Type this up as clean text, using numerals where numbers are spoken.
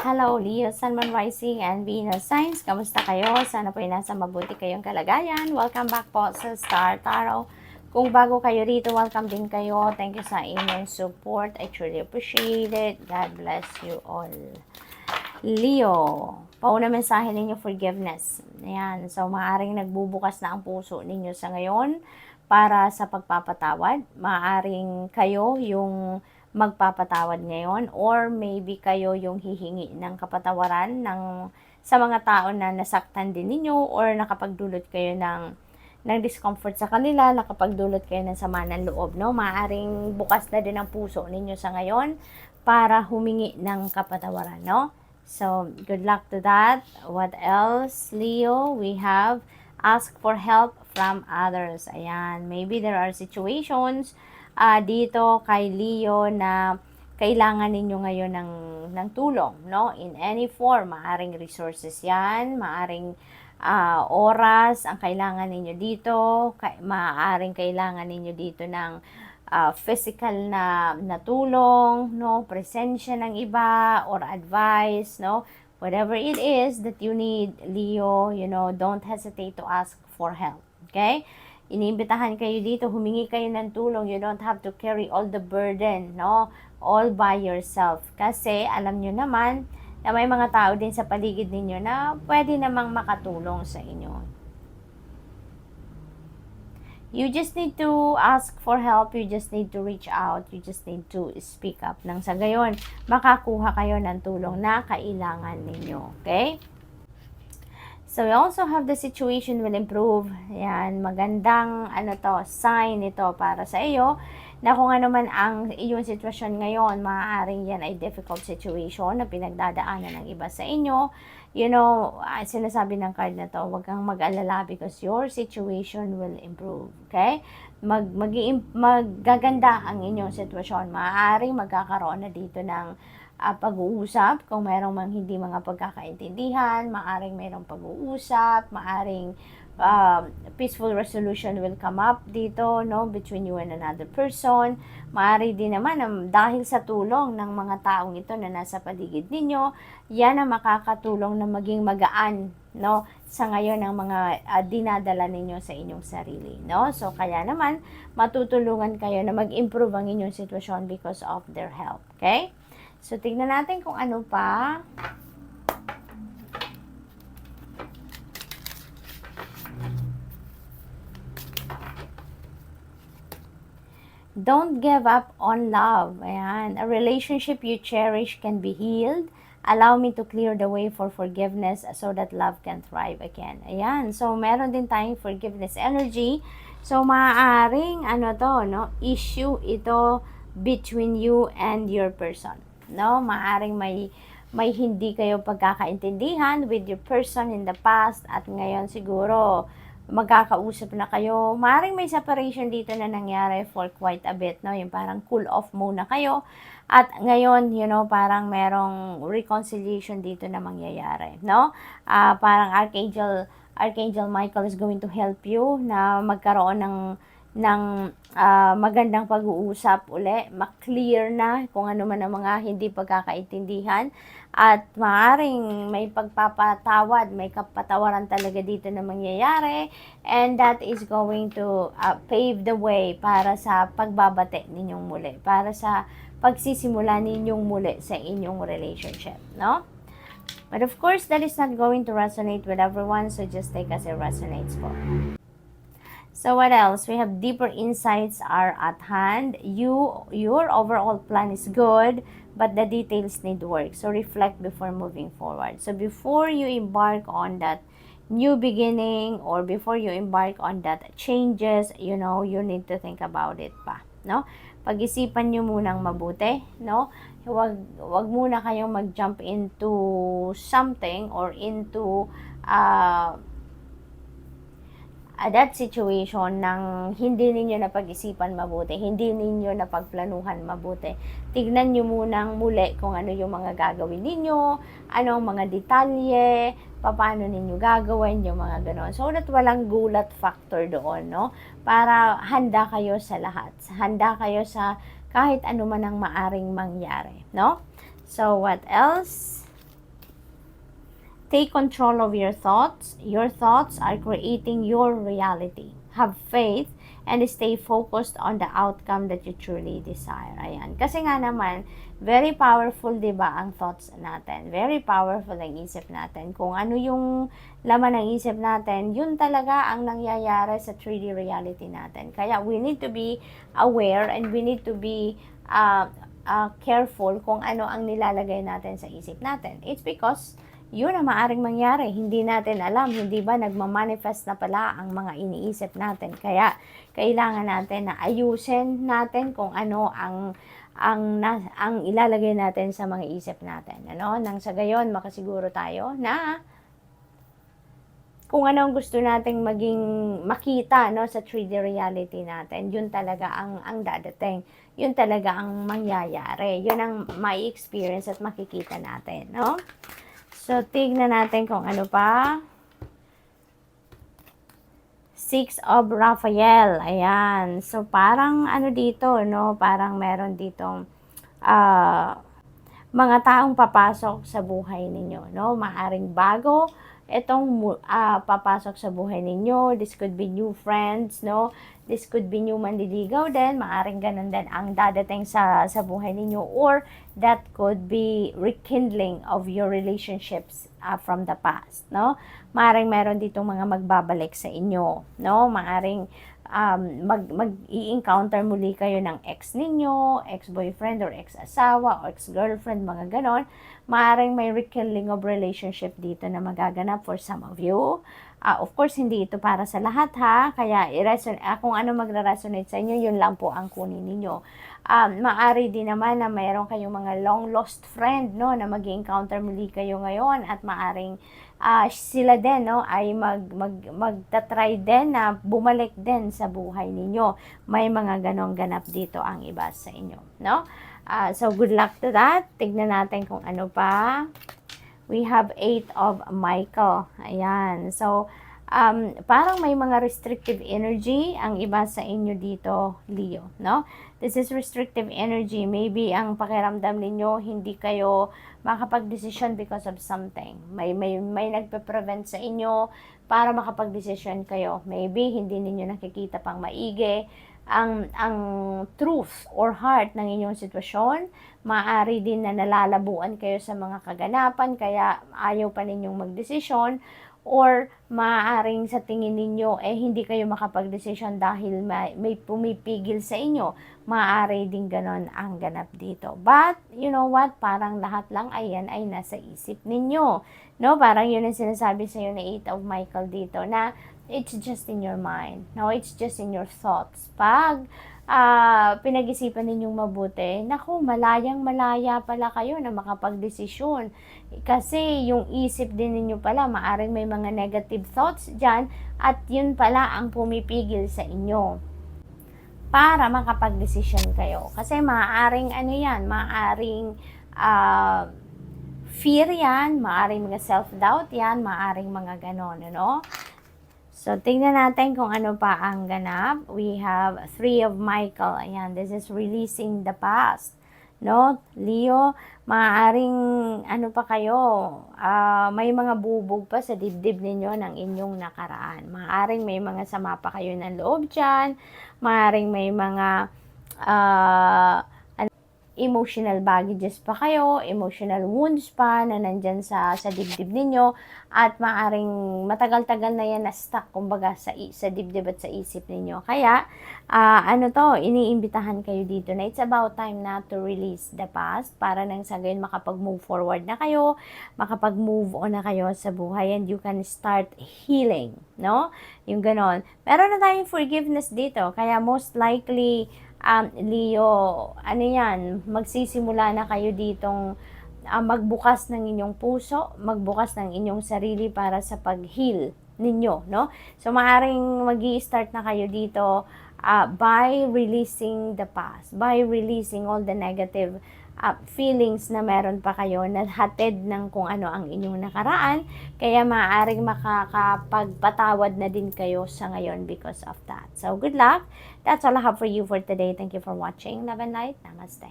Hello, Leo, Sun, Moon, Rising, and Venus Signs. Kamusta kayo? Sana po ay nasa mabuti kayong kalagayan. Welcome back po sa Star Tarot. Kung bago kayo rito, welcome din kayo. Thank you sa inyong support. I truly appreciate it. God bless you all. Leo, pauna mensahe ninyo, forgiveness. Ayan, so maaaring nagbubukas na ang puso ninyo sa ngayon para sa pagpapatawad. Maaaring kayo yung magpapatawad ngayon, or maybe kayo yung hihingi ng kapatawaran sa mga tao na nasaktan din ninyo, or nakapagdulot kayo ng discomfort sa kanila, nakapagdulot kayo ng sama ng loob, no? Maaaring bukas na din ang puso ninyo sa ngayon para humingi ng kapatawaran, no? So, good luck to that. What else, Leo? We have ask for help from others. Ayan, maybe there are situations dito kay Leo na kailangan ninyo ngayon ng tulong, no? In any form, maaring resources yan, maaring oras ang kailangan ninyo dito, maaring kailangan ninyo dito ng physical na tulong, no? Presensya ng iba or advice, no? Whatever it is that you need, Leo, don't hesitate to ask for help, okay? Iniimbitahan kayo dito, humingi kayo ng tulong. You don't have to carry all the burden, no? All by yourself. Kasi alam nyo naman na may mga tao din sa paligid ninyo na pwede namang makatulong sa inyo. You just need to ask for help. You just need to reach out. You just need to speak up. Nang sa gayon, makakuha kayo ng tulong na kailangan ninyo. Okay? So, we also have the situation will improve. Yan, magandang sign ito para sa iyo na kung ano man ang iyong sitwasyon ngayon, maaaring yan ay difficult situation na pinagdadaanan ng iba sa inyo. Sinasabi ng card na to, huwag kang mag-alala because your situation will improve. Okay? Maggaganda ang inyong sitwasyon. Maaaring magkakaroon na dito ng pag-uusap, kung mayroong hindi mga pagkakaintindihan, maaring mayroong pag-uusap, maaring peaceful resolution will come up dito, no, between you and another person. Maari din naman dahil sa tulong ng mga taong ito na nasa paligid ninyo, yan ang makakatulong na maging magaan, no, sa ngayon ng mga dinadala ninyo sa inyong sarili, no? So kaya naman matutulungan kayo na mag-improve ang inyong sitwasyon because of their help, okay? So, tignan natin kung ano pa. Don't give up on love. Ayan. A relationship you cherish can be healed. Allow me to clear the way for forgiveness so that love can thrive again. Ayan. So, meron din tayong forgiveness energy. So, maaaring, issue ito between you and your person. No, maaring may hindi kayo pagkakaintindihan with your person in the past at ngayon siguro magkakausap na kayo. Maaring may separation dito na nangyari for quite a bit, no? Yung parang cool off muna kayo at ngayon, parang merong reconciliation dito na mangyayari, no? Parang Archangel Michael is going to help you na magkaroon ng magandang pag-uusap uli, ma-clear na kung ano man ang mga hindi pagkakaintindihan at maaaring may pagpapatawad, may kapatawaran talaga dito na mangyayari, and that is going to pave the way para sa pagbabate ninyong muli, para sa pagsisimula ninyong muli sa inyong relationship, no? But of course, that is not going to resonate with everyone, so just take as it resonates po. So what else? We have deeper insights are at hand. Your overall plan is good, but the details need work. So reflect before moving forward. So before you embark on that new beginning or before you embark on that changes, you need to think about it pa, no? Pag-isipan nyo munang mabuti, no? Wag muna kayong mag-jump into something or into that situation nang hindi ninyo napag-isipan mabuti, hindi ninyo napagplanuhan mabuti. Tignan nyo munang muli kung ano yung mga gagawin ninyo, anong mga detalye, paano ninyo gagawin yung mga ganon. So that walang gulat factor doon, no? Para handa kayo sa lahat. Handa kayo sa kahit ano man ang maaring mangyari, no? So what else? Take control of your thoughts. Your thoughts are creating your reality. Have faith and stay focused on the outcome that you truly desire. Ayan. Kasi nga naman, very powerful, di ba, ang thoughts natin. Very powerful ang isip natin. Kung ano yung laman ng isip natin, yun talaga ang nangyayari sa 3D reality natin. Kaya we need to be aware and we need to be careful kung ano ang nilalagay natin sa isip natin. It's because yun ang maaring mangyari. Hindi natin alam, hindi ba nagmamanifest na pala ang mga iniisip natin. Kaya kailangan natin na ayusin natin kung ano ang ilalagay natin sa mga isip natin. Ano? Nang sa gayon, makasiguro tayo na kung ano ang gusto nating maging makita, no, sa 3D reality natin, yun talaga ang dadating. Yun talaga ang mangyayari. Yun ang may experience at makikita natin, no? So, tignan natin kung ano pa. 6 of Raphael. Ayan. So, parang ano dito, no? Parang meron ditong mga taong papasok sa buhay ninyo, no? Maaring bago itong papasok sa buhay ninyo. This could be new friends, no? This could be new manliligaw din. Maaring ganun din ang dadating sa buhay ninyo. Or that could be rekindling of your relationships from the past, no? Maaring meron ditong mga magbabalik sa inyo, no? Maaring mag-i-encounter muli kayo ng ex ninyo, ex-boyfriend or ex-asawa or ex-girlfriend, mga ganon. Maaring may rekindling of relationship dito na magaganap for some of you. Of course, hindi ito para sa lahat, ha. Kaya kung ano magre-resonate sa inyo, yun lang po ang kunin ninyo. Maari din naman na mayroon kayong mga long lost friend, no, na mag-encounter muli kayo ngayon at maaring sila din, no, ay magta-try din na bumalik din sa buhay ninyo. May mga ganong ganap dito ang iba sa inyo, no? So good luck to that. Tignan natin kung ano pa. We have 8 of Michael. Ayan. So, parang may mga restrictive energy ang iba sa inyo dito, Leo, no? This is restrictive energy. Maybe ang pakiramdam ninyo, hindi kayo makapag-decision because of something. May nagpe-prevent sa inyo para makapag-decision kayo. Maybe hindi ninyo nakikita pang maigi ang truth or heart ng inyong sitwasyon. Maaari din na nalalabuan kayo sa mga kaganapan, kaya ayaw pa ninyong magdesisyon. Or maaaring sa tingin ninyo hindi kayo makapag-desisyon dahil may pumipigil sa inyo. Maaari din ganon ang ganap dito. But, you know what? Parang lahat lang ayan ay nasa isip ninyo. No? Parang yun ang sinasabi sa iyo na 8 of Michael dito na it's just in your mind. No? It's just in your thoughts. Pag pinag-isipan ninyong mabuti, naku, malayang-malaya pala kayo na makapag-desisyon. Kasi yung isip din ninyo pala, maaring may mga negative thoughts dyan, at yun pala ang pumipigil sa inyo para makapag-desisyon kayo. Kasi maaaring ano yan, maaaring fear yan, maaaring mga self-doubt yan, maaaring mga ganon, ano? So, tingnan natin kung ano pa ang ganap. We have 3 of Michael. Ayan, this is releasing the past. No? Leo, maaaring ano pa kayo, may mga bubog pa sa dibdib ninyo ng inyong nakaraan. Maaaring may mga sama pa kayo ng loob dyan. Maaaring may mga emotional baggages pa kayo, emotional wounds pa na nandyan sa dibdib ninyo, at maaring matagal-tagal na yan na stuck, kumbaga, sa dibdib at sa isip ninyo. Kaya, iniimbitahan kayo dito na it's about time na to release the past para nang sa gayon makapag-move forward na kayo, makapag-move on na kayo sa buhay, and you can start healing, no? Yung ganon. Meron na tayong forgiveness dito, kaya most likely, Leo, ano yan, magsisimula na kayo ditong magbukas ng inyong puso, magbukas ng inyong sarili para sa pag-heal ninyo, no? So, maaaring magi-start na kayo dito by releasing the past, by releasing all the negative feelings na meron pa kayo na hatid ng kung ano ang inyong nakaraan, kaya maaaring makakapagpatawad na din kayo sa ngayon because of that. So, good luck. That's all I have for you for today. Thank you for watching. Love and light. Namaste.